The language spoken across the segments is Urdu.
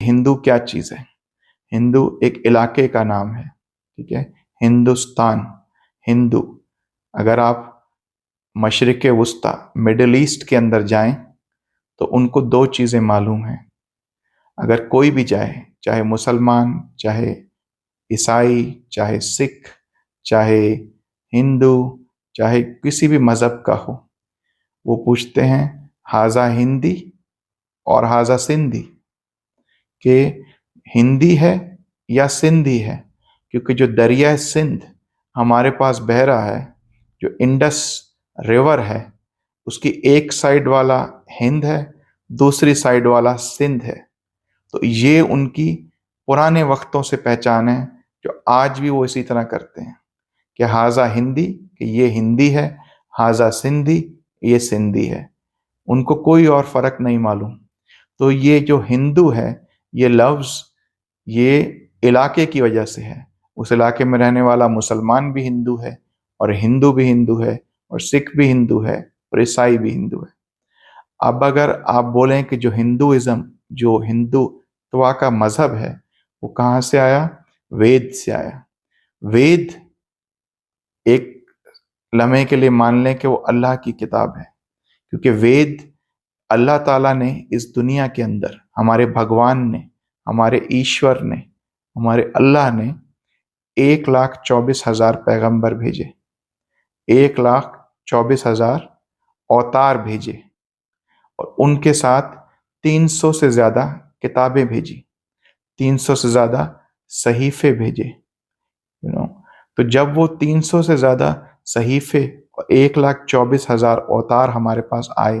ہندو کیا چیز ہے؟ ہندو ایک علاقے کا نام ہے، ٹھیک ہے؟ ہندوستان، ہندو، اگر آپ مشرق وسطی مڈل ایسٹ کے اندر جائیں تو ان کو دو چیزیں معلوم ہیں۔ اگر کوئی بھی جائے، چاہے مسلمان، چاہے عیسائی، چاہے سکھ، چاہے ہندو، چاہے کسی بھی مذہب کا ہو، وہ پوچھتے ہیں ہاذا ہندی اور ہاذا سندھی، کہ ہندی ہے یا سندھی ہے، کیونکہ جو دریائے سندھ ہمارے پاس بہہ رہا ہے، جو انڈس ریور ہے، اس کی ایک سائیڈ والا ہند ہے، دوسری سائیڈ والا سندھ ہے۔ تو یہ ان کی پرانے وقتوں سے پہچان ہے، جو آج بھی وہ اسی طرح کرتے ہیں کہ ہاذا ہندی، کہ یہ ہندی ہے، ہاذا سندھی، یہ سندھی ہے۔ ان کو کوئی اور فرق نہیں معلوم۔ تو یہ جو ہندو ہے، یہ لفظ یہ علاقے کی وجہ سے ہے۔ اس علاقے میں رہنے والا مسلمان بھی ہندو ہے، اور ہندو بھی ہندو ہے، اور سکھ بھی ہندو ہے، اور عیسائی بھی ہندو ہے۔ اب اگر آپ بولیں کہ جو ہندوازم، جو ہندوتوا کا مذہب ہے، وہ کہاں سے آیا؟ وید سے آیا۔ وید ایک لمحے کے لیے مان لیں کہ وہ اللہ کی کتاب ہے، کیونکہ وید اللہ تعالیٰ نے اس دنیا کے اندر، ہمارے بھگوان نے، ہمارے ایشور نے، ہمارے اللہ نے 1,24,000 پیغمبر بھیجے، 1,24,000 اوتار بھیجے، اور ان کے ساتھ 300 سے زیادہ کتابیں بھیجی، 300 سے زیادہ صحیفے بھیجے۔ تو جب وہ 300 سے زیادہ صحیفے اور 1,24,000 اوتار ہمارے پاس آئے،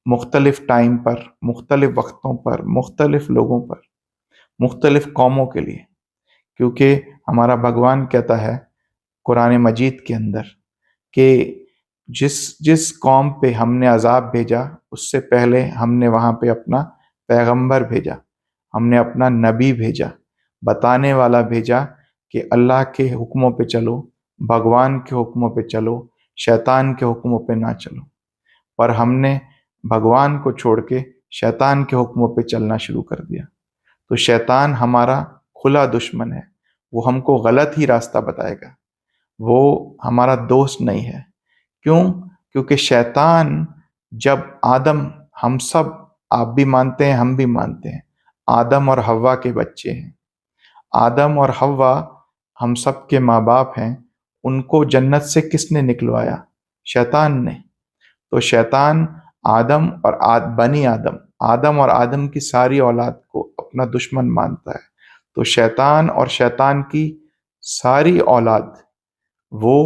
مختلف ٹائم پر، مختلف وقتوں پر، مختلف لوگوں پر، مختلف قوموں کے لیے، کیونکہ ہمارا بھگوان کہتا ہے قرآن مجید کے اندر کہ جس قوم پہ ہم نے عذاب بھیجا، اس سے پہلے ہم نے وہاں پہ اپنا پیغمبر بھیجا، ہم نے اپنا نبی بھیجا، بتانے والا بھیجا کہ اللہ کے حکموں پہ چلو، بھگوان کے حکموں پہ چلو، شیطان کے حکموں پہ نہ چلو۔ پر ہم نے بھگوان کو چھوڑ کے شیطان کے حکموں پہ چلنا شروع کر دیا۔ تو شیطان ہمارا کھلا دشمن ہے، وہ ہم کو غلط ہی راستہ بتائے گا، وہ ہمارا دوست نہیں ہے۔ کیوں؟ کیونکہ شیطان جب آدم، ہم سب، آپ بھی مانتے ہیں، ہم بھی مانتے ہیں، آدم اور حوا کے بچے ہیں۔ آدم اور حوا ہم سب کے ماں باپ ہیں، ان کو جنت سے کس نے نکلوایا؟ شیطان نے۔ تو شیطان آدم اور بنی آدم اور آدم کی ساری اولاد کو اپنا دشمن مانتا ہے۔ تو شیطان اور شیطان کی ساری اولاد وہ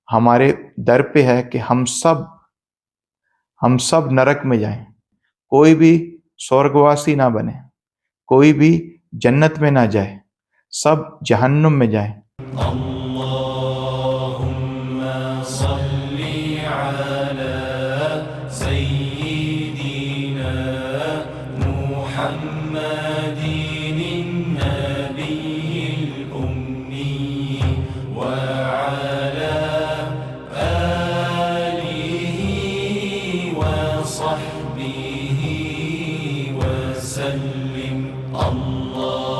ہمارے در پہ ہے کہ ہم سب نرک میں جائیں، کوئی بھی سورگواسی نہ بنے، کوئی بھی جنت میں نہ جائے، سب جہنم میں جائیں۔ اللهم صل على سيدنا محمد النبي الأمي وعلى آله وصحبه وسلم۔ اللہ